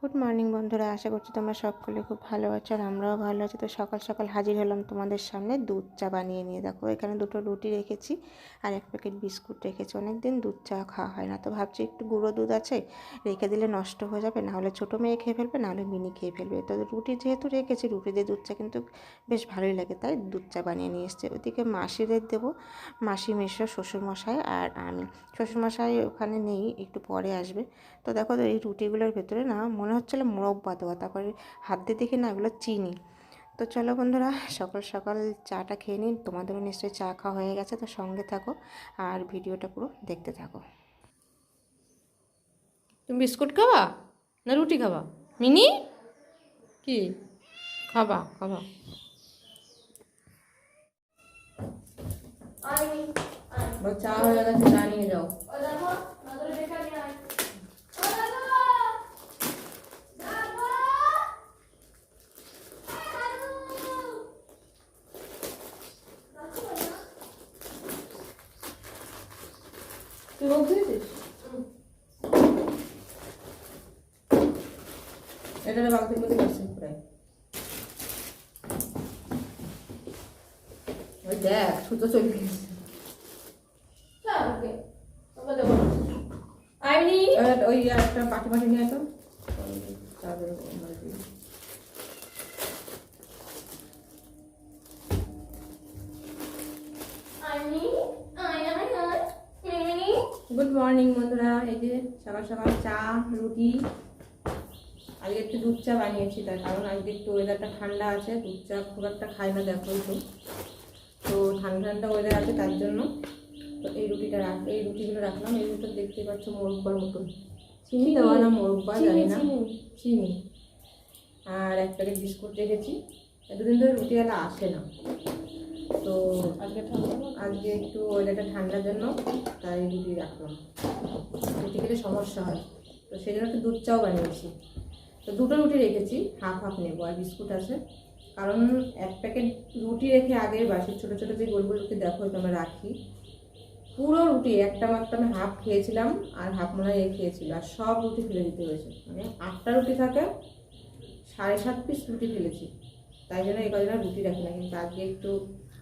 Good morning বন্ধুরা, আশা করছি তোমরা সকলে খুব ভালো আছো আর আমরাও ভালো আছি। তো সকাল সকাল হাজির হলাম তোমাদের সামনে দুধ চা বানিয়ে নিয়ে। দেখো এখানে দুটো রুটি রেখেছি আর এক প্যাকেট বিস্কুট রেখেছি। অনেক দিন দুধ চা খাওয়া হয় না, তো ভাবছি একটু গুঁড়ো দুধ আছে, রেখে দিলে নষ্ট হয়ে যাবে, না হলে ছোটো মেয়ে খেয়ে ফেলবে, না হলে মিনি খেয়ে ফেলবে। তো রুটি যেহেতু রেখেছি, রুটি দিয়ে দুধ চা কিন্তু বেশ ভালোই লাগে, তাই দুধ চা বানিয়ে নিয়ে এসছে। ওদিকে মাসিদের দেবো, মাসি মেশো, শ্বশুরমশাই আর আমি। শ্বশুরমশাই ওখানে নেই, একটু পরে আসবে। তো দেখো এই রুটিগুলোর ভেতরে না মনে হচ্ছিলো মোরব্বা দেওয়া, তারপরে হাত দিয়ে দেখি না এগুলো চিনি। তো চলো বন্ধুরা, সকাল সকাল চাটা খেয়ে নিন। তোমাদেরও নিশ্চয়ই চা খাওয়া হয়ে গেছে, তো সঙ্গে থাকো আর ভিডিওটা পুরো দেখতে থাকো। তুমি বিস্কুট খাবা না রুটি খাবা? মিনি কি খাবা? খাবা চা হয়ে গেছে, চা নিয়ে যাও। তুই রোগ দিয়েছিস? এটা বাগদির মধ্যে গেছে প্রায়। ওই দেখ সুতো চলে গেছে। ওই একটা পাটি পাটি নিয়ে তো গুড মর্নিং বন্ধুরা। এই যে সকাল সকাল চা রুটি, আজকে একটু দুধ চা বানিয়েছি, তার কারণ আজকে একটু ওয়েদারটা ঠান্ডা আছে, দুধ চা খুব একটা খাই না দেখো, তো ঠান্ডা ঠান্ডা ওয়েদার আছে তার জন্য। তো এই রুটিগুলো রাখলাম। এই রুটিটা দেখতে পাচ্ছ মোরব্বার মতন, চিনি দেওয়া না মোরব্বা জানি না, চিনি। আর এক প্যাকেট বিস্কুট রেখেছি। দুদিন ধরে রুটিওয়ালা আসে না, তো আজকে একটু ওয়েদারটা ঠান্ডার জন্য তাই রুটি রাখলাম। রুটি খেতে সমস্যা হয়, তো সেই জন্য একটু দুধ চাও বানিয়েছি। তো দুটো রুটি রেখেছি, হাফ হাফ নেবো, আর বিস্কুট আছে। কারণ এক প্যাকেট রুটি রেখে আগের বাসি ছোটো ছোটো যে গোল গোল রুটি দেখো তো আমরা রাখি, পুরো রুটি একটা মাত্র আমি হাফ খেয়েছিলাম আর হাফ মনে হয় খেয়েছিল, আর সব রুটি ফেলে দিতে হয়েছে। মানে 8টা রুটি থাকে, 7.5 পিস রুটি ফেলেছি। তাই জন্য এই কদিন রুটি রাখি না, কিন্তু আজকে একটু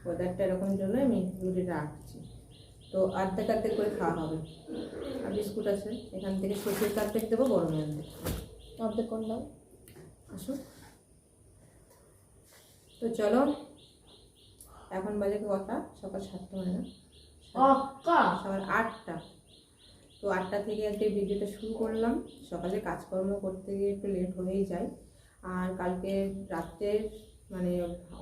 ওয়েদারটা এরকম জন্য আমি রুটিটা রাখছি। তো অর্ধেক অর্ধেক করে খাওয়া হবে। আর বিস্কুট আছে, এখান থেকে শ্বশুর অর্ধেক দেবো, বড় মেয়ে অর্ধেক করলাম। আসো, তো চলো। এখন বাজে কটা? সকাল 7টা হয় না, সকাল 8টা। তো 8টা থেকে আজকে ভিডিওটা শুরু করলাম। সকালে কাজকর্ম করতে গিয়ে একটু লেট হয়েই যায়। আর কালকে রাত্রের মানে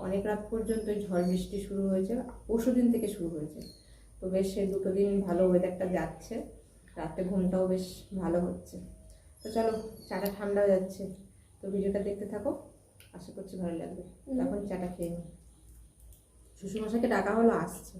অনেক রাত পর্যন্ত ঝড় বৃষ্টি শুরু হয়েছে, পরশুদিন থেকে শুরু হয়েছে। তো বেশ সেই দুটো দিন ভালো ওয়েদারটা যাচ্ছে, রাতে ঘুমটাও বেশ ভালো হচ্ছে। তো চলো, চাটা ঠান্ডা হয়ে যাচ্ছে, তো ভিডিওটা দেখতে থাকো, আশা করছি ভালো লাগবে। এখন চাটা খেয়ে নিই। শ্বশুরমশাইকে ডাকা হলো, আসছে।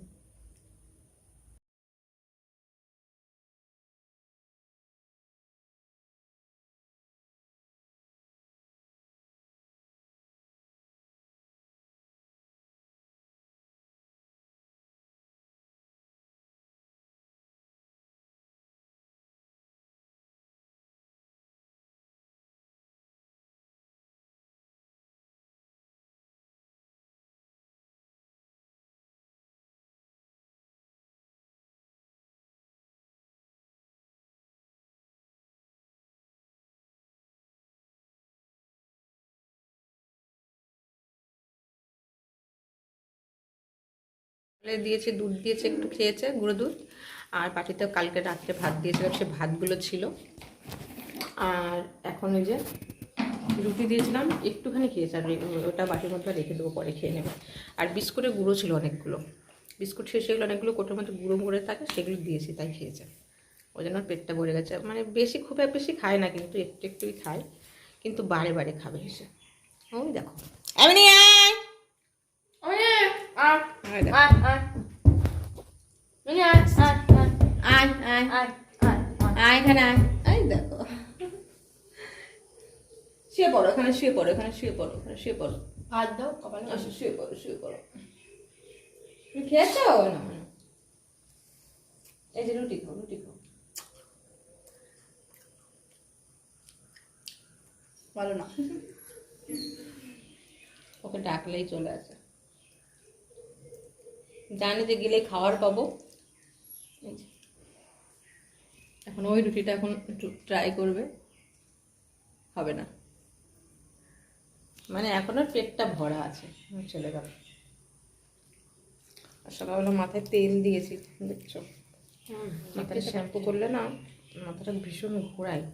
দিয়েছে, দুধ দিয়েছে, একটু খেয়েছে গুঁড়ো দুধ। আর পাটিতে কালকে রাত্রে ভাত দিয়েছিলাম, সে ভাতগুলো ছিল। আর এখন ওই যে রুটি দিয়েছিলাম, একটুখানি খেয়েছে, আর ওটা বাটির মধ্যে রেখে দেবো, পরে খেয়ে নেবে। আর বিস্কুটের গুঁড়ো ছিল অনেকগুলো, বিস্কুট শেষ হয়ে গেলো, অনেকগুলো কোটোর মধ্যে গুঁড়ো গুঁড়ো থাকে, সেগুলো দিয়েছি, তাই খেয়েছে। ওই জন্য পেটটা ভরে গেছে। মানে বেশি খুব এক বেশি খায় না, কিন্তু একটু একটুই খায়, কিন্তু বারে বারে খাবে এসে। ওই দেখো, এমনি আয় এখানে আয়, দেখো শুয়ে পড়ো, এখানে শুয়ে পড়ো, এখানে শুয়ে পড়ো, এখানে শুয়ে পড়ো, হাত দাও কপালে, আসো শুয়ে পড়ো, শুয়ে পড়ো। তুমি খেয়েছো না? এই যে রুটি খাও, রুটি খাও। ভালো না, ওকে ডাকলেই চলে আসে, জানি যে গেলে খাবার পাবো। এই যে, এখন ওই রুটিটা এখন একটু ট্রাই করবে, হবে না, মানে এখনো পেটটা ভরা আছে, চলে গেল। আর সকালবেলা মাথায় তেল দিয়েছি, দেখছো মাথাটা শ্যাম্পু করলে না মাথাটা ভীষণ ঘোরায়,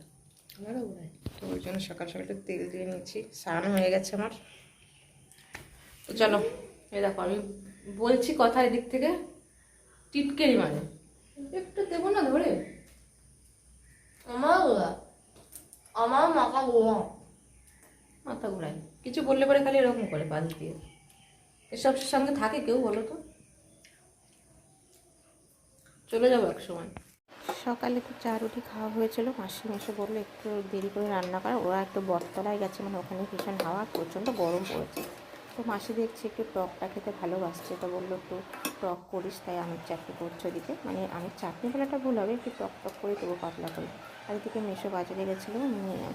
আমারও ঘোরায়, তো ওই জন্য সকাল সকাল একটু তেল দিয়ে নিয়েছি। স্নান হয়ে গেছে আমার। তো চলো, এই দেখো আমি বলছি কথা, এদিক থেকে টিটকেরি মানে একটু দেবো না ধরে, আমার মাথা ঘোরা। মাথা ঘোরায়, কিছু বললে পরে খালি এরকম করে পাশ দিয়ে। এসব সঙ্গে থাকে কেউ বলো তো, চলে যাবো এক সময়। সকালে তো চা রুটি খাওয়া হয়েছিল, মাসি এসে বললো একটু দেরি করে রান্না করা, ওরা একটু বটতলায় গেছে, মানে ওখানে ভীষণ হাওয়া, প্রচণ্ড গরম পড়েছে। তো মাসি দেখছি একটু টকটা খেতে ভালোবাসছে, তো বললো একটু টক করিস, তাই আমের চাটনি করছে ওদিকে, মানে আমের চাটনি বলাটা ভুল হবে, একটু টক টক করে দেবো পাতলা করে। আর এদিকে মেশো বাজারে গেছিলো,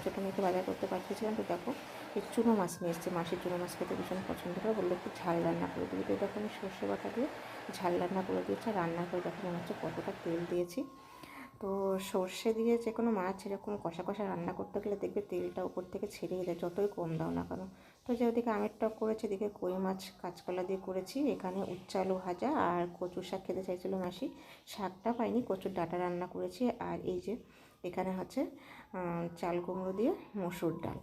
ছোটো মেয়েকে বাজার করতে পাঠিয়েছিলাম। তো দেখো এই চুনো মাছ নিয়ে এসছে, মাসির চুনো মাছ খেতে ভীষণ পছন্দ করে, বললো একটু ঝাল রান্না করে দিবি। তো দেখো আমি সর্ষে বাটা দিয়ে ঝাল রান্না করে দিয়েছি, রান্না করে দেখো মনে হচ্ছে কতটা তেল দিয়েছি। তো সর্ষে দিয়ে যে কোনো মাছ এরকম কষা কষা রান্না করতে গেলে দেখবে তেলটা উপর থেকে ছেড়েই দেয়, যতই কম দাও না কেন। তো যে ওদিকে আমের টক করেছি, এদিকে কই মাছ কাঁচকলা দিয়ে করেছি, এখানে উচ্ছে আলু ভাজা আর কচুর শাক খেতে চাইছিল মাসি, শাকটা পাইনি, কচুর ডাঁটা রান্না করেছি। আর এই যে এখানে হচ্ছে চাল কুমড়ো দিয়ে মসুর ডাল।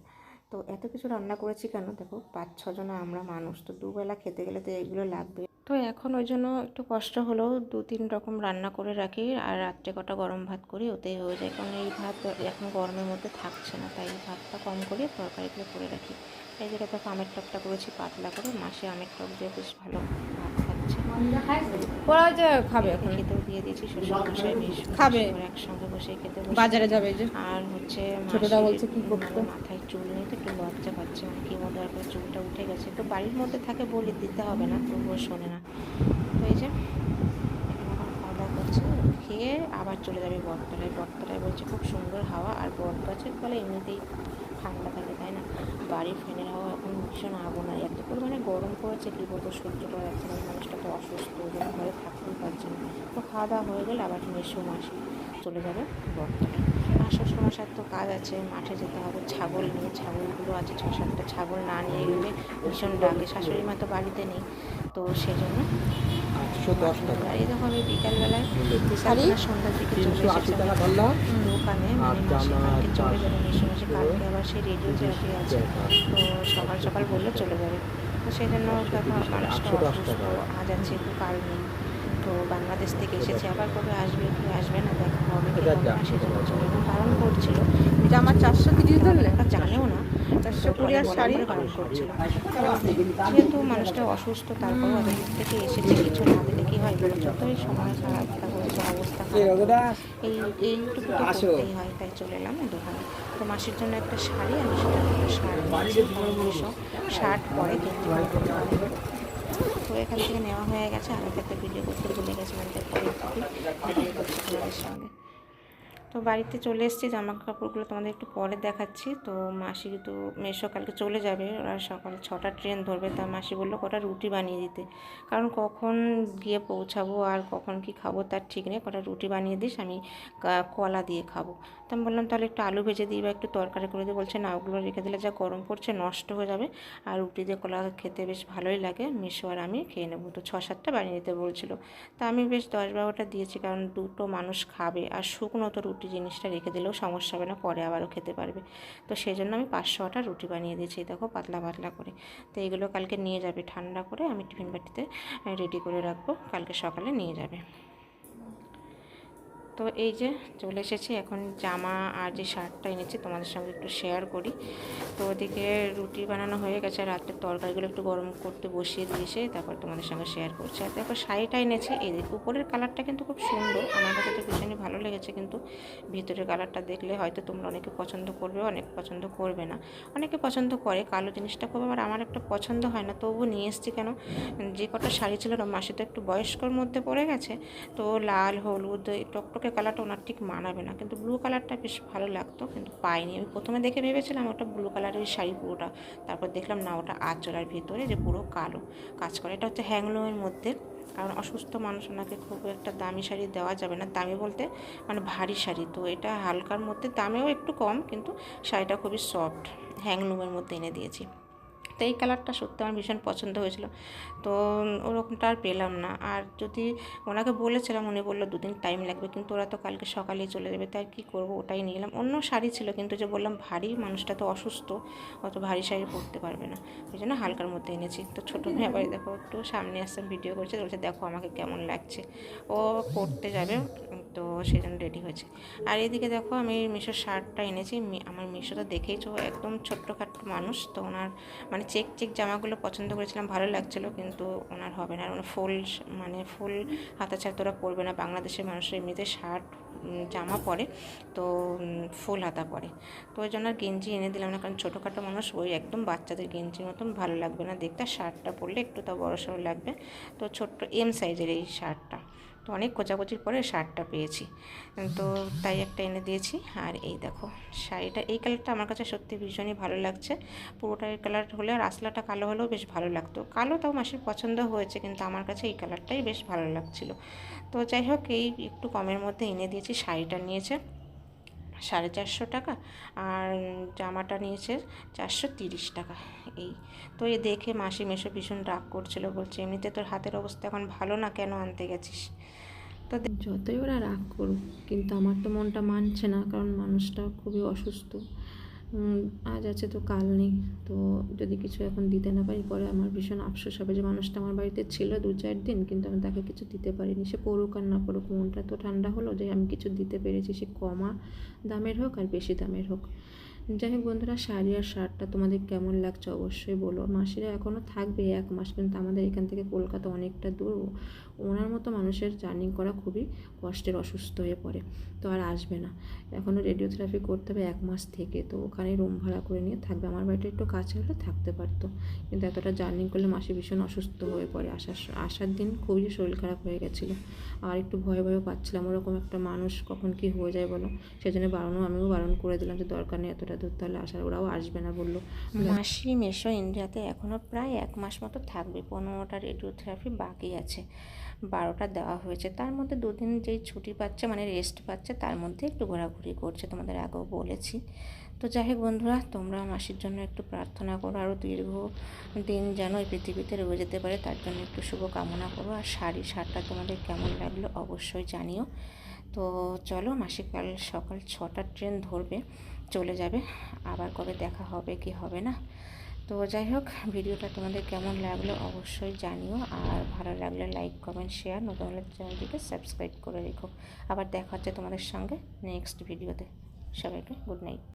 তো এত কিছু রান্না করেছি কেন, দেখো 5-6 জন আমরা মানুষ, তো দুবেলা খেতে গেলে তো এগুলো লাগবে। তো এখন ওই জন্য একটু কষ্ট হলেও 2-3 রকম রান্না করে রাখি, আর রাত্রে কটা গরম ভাত করি, ওতেই হয়ে যায়, কারণ এই ভাত এখন গরমের মধ্যে থাকছে না, তাই ভাতটা কম করে তরকারিগুলো করে রাখি। এই যেটা দেখো আমের টকটা করেছি পাতলা করে, মাসে আমের টক দিয়ে বেশ ভালো ভাত খাচ্ছে, ওরা যে খাবে এখন, খেতেও দিয়ে দিয়েছি, শ্বশুর মশাই বেশ খাবে, একসঙ্গে বসে খেতে বাজারে যাবে যে। আর হচ্ছে ছোটটা বলছে কি করতে, মানে মাথায় চুল নিয়ে তো একটু লজ্জা পাচ্ছে, মানে কি মতো আর করে চুলটা উঠে গেছে, তো বাড়ির মধ্যে থাকে বলি দিতে হবে না, তবুও শোনে না। তো এই যে এখন খাওয়া দাওয়া করছে, খেয়ে আবার চলে যাবে বটতলায়। বটতলায় বলছে খুব সুন্দর হাওয়া, আর বট গাছের ফলে এমনিতেই ঠান্ডা থাকে, তাই না? বাড়ির ফ্যানের হাওয়া এখন ভীষণ আগুন, আর এত পরিমাণে গরম পড়েছে কী বলবো, সহ্য করা যাচ্ছে না, মানুষটা তো অসুস্থ, ওই জন্য ঘরে থাকতেই পারছে না। তো খাওয়া দাওয়া হয়ে গেলে আবার মেসো মাসি চলে যাবে বটতলায়। আর শ্বশুরমশার তো কাজ আছে, মাঠে যেতে হবে ছাগল নিয়ে, ছাগলগুলো আছে 6-7টা, ছাগল না নিয়ে গেলে ভীষণ ডাকে, শাশুড়ি মা তো বাড়িতে নেই, তো সেজন্য। এই দেখো আমি বিকালবেলায় সন্ধ্যার দিকে চলে এসেছিলাম দোকানে, মানে মাসি কালকে চলে যাবে, মেসো মাসি কালকে আবার সেই রেডিও থেরাপি আছে, তো সকাল সকাল বললে চলে যাবে। তো সেই জন্য দেখো মানুষটা অসুস্থ, আজ আছে একটু কাল নেই, তো বাংলাদেশ থেকে এসেছে, আবার কবে আসবে কি আসবে না দেখা হবে কি হবে না, সেজন্য চলে বারণ করছিল। এটা আমার 430 ধরলে জানেও না, 420 আর শাড়ি বারণ করছিল, যেহেতু মানুষটা অসুস্থ, তারপরও এত দূর থেকে এসেছে, কিছু না দিলে কি হয় বলো, যতই সময় খারাপ থাকুক বা অবস্থা খারাপ, এইটুকু তো করতেই হয়, তাই চলে এলাম দোকানে। তো মাসির জন্য একটা শাড়ি, আমি সেটা একটা শার্ট নিয়েছি, শার্ট পরে কিন্তু তো এখান থেকে নেওয়া হয়ে গেছে। আমি তো একটা ভিডিও করতে ভুলে গেছিলাম, তাই পরে ভিডিও করছি তোমাদের সঙ্গে। তো বাড়িতে চলে এসেছি, জামা কাপড়গুলো তোমাদের একটু পরে দেখাচ্ছি। তো মাসি তো মেসো কালকে চলে যাবে, ওরা সকাল 6টার ট্রেন ধরবে, তা মাসি বললো কটা রুটি বানিয়ে দিতে, কারণ কখন গিয়ে পৌঁছাবো আর কখন কি খাবো তার ঠিক নেই, কটা রুটি বানিয়ে দিস, আমি কলা দিয়ে খাবো। তো আমি বললাম তাহলে একটু আলু ভেজে দিই বা একটু তরকারি করে দিই, বলছে না ওগুলো রেখে দিলে যা গরম পড়ছে নষ্ট হয়ে যাবে, আর রুটি দিয়ে কলা খেতে বেশ ভালোই লাগে, মেসো আর আমি খেয়ে নেবো। তো 6-7টা বানিয়ে দিতে বলছিলো, তা আমি বেশ 10-12টা দিয়েছি, কারণ দুটো মানুষ খাবে, আর শুকনো তো রুটি জিনিসটা রেখে দিলেও সমস্যা হবে না, পরে আবারও খেতে পারবে, তো সেই জন্য আমি 500টা রুটি বানিয়ে দিয়েছি, দেখো পাতলা পাতলা করে। তো এগুলো কালকে নিয়ে যাবে, ঠান্ডা করে আমি টিফিন বাটিতে রেডি করে রাখবো, কালকে সকালে নিয়ে যাবে। তো এই যে চলে এসেছি, এখন জামা আর যে শার্টটা এনেছি তোমাদের সঙ্গে একটু শেয়ার করি। তো ওদিকে রুটি বানানো হয়ে গেছে, রাতের তরকারিগুলো একটু গরম করতে বসিয়ে দিয়েছে, তারপর তোমাদের সঙ্গে শেয়ার করছি। আর দেখো শাড়িটা এনেছি, এই দেখো উপরের কালারটা কিন্তু খুব সুন্দর, আমার কাছে তো ভীষণই ভালো লেগেছে, কিন্তু ভিতরের কালারটা দেখলে হয়তো তোমরা অনেকে পছন্দ করবে, অনেকে পছন্দ করবে না, অনেকে পছন্দ করে কালো জিনিসটা খুব, আবার আমার একটা পছন্দ হয় না, তবুও নিয়ে এসেছি। কেন, যে কটা শাড়ি ছিল না মাসি তো একটু বয়স্কর মধ্যে পড়ে গেছে, তো লাল হলুদ টকটকে চকচকে কালারটা ওনার ঠিক মানাবে না, কিন্তু ব্লু কালারটা বেশ ভালো লাগতো, কিন্তু পাইনি। আমি প্রথমে দেখে ভেবেছিলাম ওটা ব্লু কালারের শাড়ি পুরোটা, তারপর দেখলাম না, ওটা আঁচলার ভিতরে যে পুরো কালো কাজ করে। এটা হচ্ছে হ্যাংলুমের মধ্যে, কারণ অসুস্থ মানুষ ওনাকে খুব একটা দামি শাড়ি দেওয়া যাবে না, দামি বলতে মানে ভারী শাড়ি। তো এটা হালকার মধ্যে, দামেও একটু কম, কিন্তু শাড়িটা খুবই সফট, হ্যাংলুমের মধ্যে এনে দিয়েছি। তো এই কালারটা সত্যি আমার ভীষণ পছন্দ হয়েছিল, তো ওরকমটা আর পেলাম না। আর যদি ওনাকে বলেছিলাম, উনি বললো 2 দিন টাইম লাগবে, কিন্তু ওরা তো কালকে সকালেই চলে যাবে, তাই কী করবো, ওটাই নিয়ে এলাম। অন্য শাড়ি ছিল, কিন্তু যে বললাম ভারী, মানুষটা তো অসুস্থ, অত ভারী শাড়ি পরতে পারবে না, ওই জন্য হালকার মধ্যে এনেছি। তো ছোটো মেয়ে আবার দেখো একটু সামনে আসছে, ভিডিও করছে, বলছে দেখো আমাকে কেমন লাগছে, ও পড়তে যাবে, তো সেই জন্য রেডি হয়েছে। আর এদিকে দেখো আমি মিশোর শার্টটা এনেছি। আমার মিশোটা দেখেইছো, একদম ছোট্টখাট্টো মানুষ, তো ওনার মানে চেক জামাগুলো পছন্দ করেছিলাম, ভালো লাগছিলো, কিন্তু ওনার হবে না। আর ওনার ফুল হাতা ছাড়া তোরা পরবে না, বাংলাদেশের মানুষের এমনিতে শার্ট জামা পরে, তো ফুল হাতা পরে, তো ওই জন্য আর গেঞ্জি এনে দিলাম না, কারণ ছোটোখাটো মানুষ ওই একদম বাচ্চাদের গেঞ্জির মতন ভালো লাগবে না দেখতে, শার্টটা পরলে একটু তা বড় সড়ো লাগবে। তো ছোট্ট এম সাইজের এই শার্টটা, তো অনেক কোচাকুচির পরে শার্টটা পেয়েছি, তো তাই একটা এনে দিয়েছি। আর এই দেখো শাড়িটা, এই কালারটা আমার কাছে সত্যি ভীষণই ভালো লাগছে। পুরোটা এই কালার হলে, আর আসলাটা কালো হলেও বেশ ভালো লাগতো। কালো তাও মাসির পছন্দ হয়েছে, কিন্তু আমার কাছে এই কালারটাই বেশ ভালো লাগছিল। তো যাই হোক, এই একটু কমের মধ্যে এনে দিয়েছি। শাড়িটা নিয়েছে 450 টাকা, আর জামাটা নিয়েছে 430 টাকা। এই তো এই দেখে মাসি মেশো ভীষণ রাগ করছিল, বলছে এমনিতে তোর হাতের অবস্থা এখন ভালো না, কেন আনতে গেছিস। তো যতই ওরা রাগ করুক, কিন্তু আমার তো মনটা মানছে না, কারণ মানুষটা খুবই অসুস্থ। আজ আছে তো কাল নেই, তো যদি কিছু এখন দিতে না পারি, পরে আমার ভীষণ আফসোস হবে যে মানুষটা আমার বাড়িতে ছিল 2-4 দিন, কিন্তু আমি তাকে কিছু দিতে পারিনি। সে পড়ুক আর না পড়ুক, মনটা তো ঠান্ডা হলো যে আমি কিছু দিতে পেরেছি, সে কমা দামের হোক আর বেশি দামের হোক। যাই হোক বন্ধুরা, শাড়ি আর শার্টটা তোমাদের কেমন লাগছে অবশ্যই বলো। মাসিরা এখনও থাকবে 1 মাস, কিন্তু আমাদের এখান থেকে কলকাতা অনেকটা দূর, ওনার মতো মানুষের জার্নি করা খুবই কষ্টের, অসুস্থ হয়ে পড়ে, তো আর আসবে না। এখনও রেডিওথেরাপি করতে হবে 1 মাস থেকে, তো ওখানে রুম ভাড়া করে নিয়ে থাকবে। আমার বাড়িটা একটু কাছে হলে থাকতে পারতো, কিন্তু এতটা জার্নি করলে মাসি ভীষণ অসুস্থ হয়ে পড়ে। আসার দিন খুবই শরীর খারাপ হয়ে গেছিলো, আর একটু ভয়ও পাচ্ছিলাম, ওরকম একটা মানুষ কখন কি হয়ে যায় বলো। সেজন্য আমিও বারণ করে দিলাম যে দরকার নেই এতটা দূর, তাহলে আসার, ওরাও আসবে না বললো। মাসি মেশো ইন্ডিয়াতে এখনও প্রায় 1 মাস মতো থাকবে। 15টা রেডিওথেরাপি বাকি আছে, 12টা দেওয়া হয়েছে, তার মধ্যে 2 দিন যেই ছুটি পাচ্ছে, মানে রেস্ট পাচ্ছে, তার মধ্যে একটু ঘোরাঘুরি করছে, তোমাদের আগেও বলেছি। তো যাই হোক বন্ধুরা, তোমরা মাসির জন্য একটু প্রার্থনা করো, আরও দীর্ঘ দিন যেন এই পৃথিবীতে রয়ে যেতে পারে, তার জন্য একটু শুভ কামনা করো। আর শার্টটা তোমাদের কেমন লাগলো অবশ্যই জানিও। তো চলো, মাসি কাল সকাল 6টার ট্রেন ধরবে, চলে যাবে, আবার কবে দেখা হবে কি হবে না। তো যাই হোক, ভিডিওটা তোমাদের কেমন লাগলো অবশ্যই জানিও, আর ভালো লাগলে লাইক কমেন্ট শেয়ার, নতুন হলে চ্যানেলটিকে সাবস্ক্রাইব করে রেখো। আবার দেখা হচ্ছে তোমাদের সঙ্গে নেক্সট ভিডিওতে। সবাইকে গুড নাইট।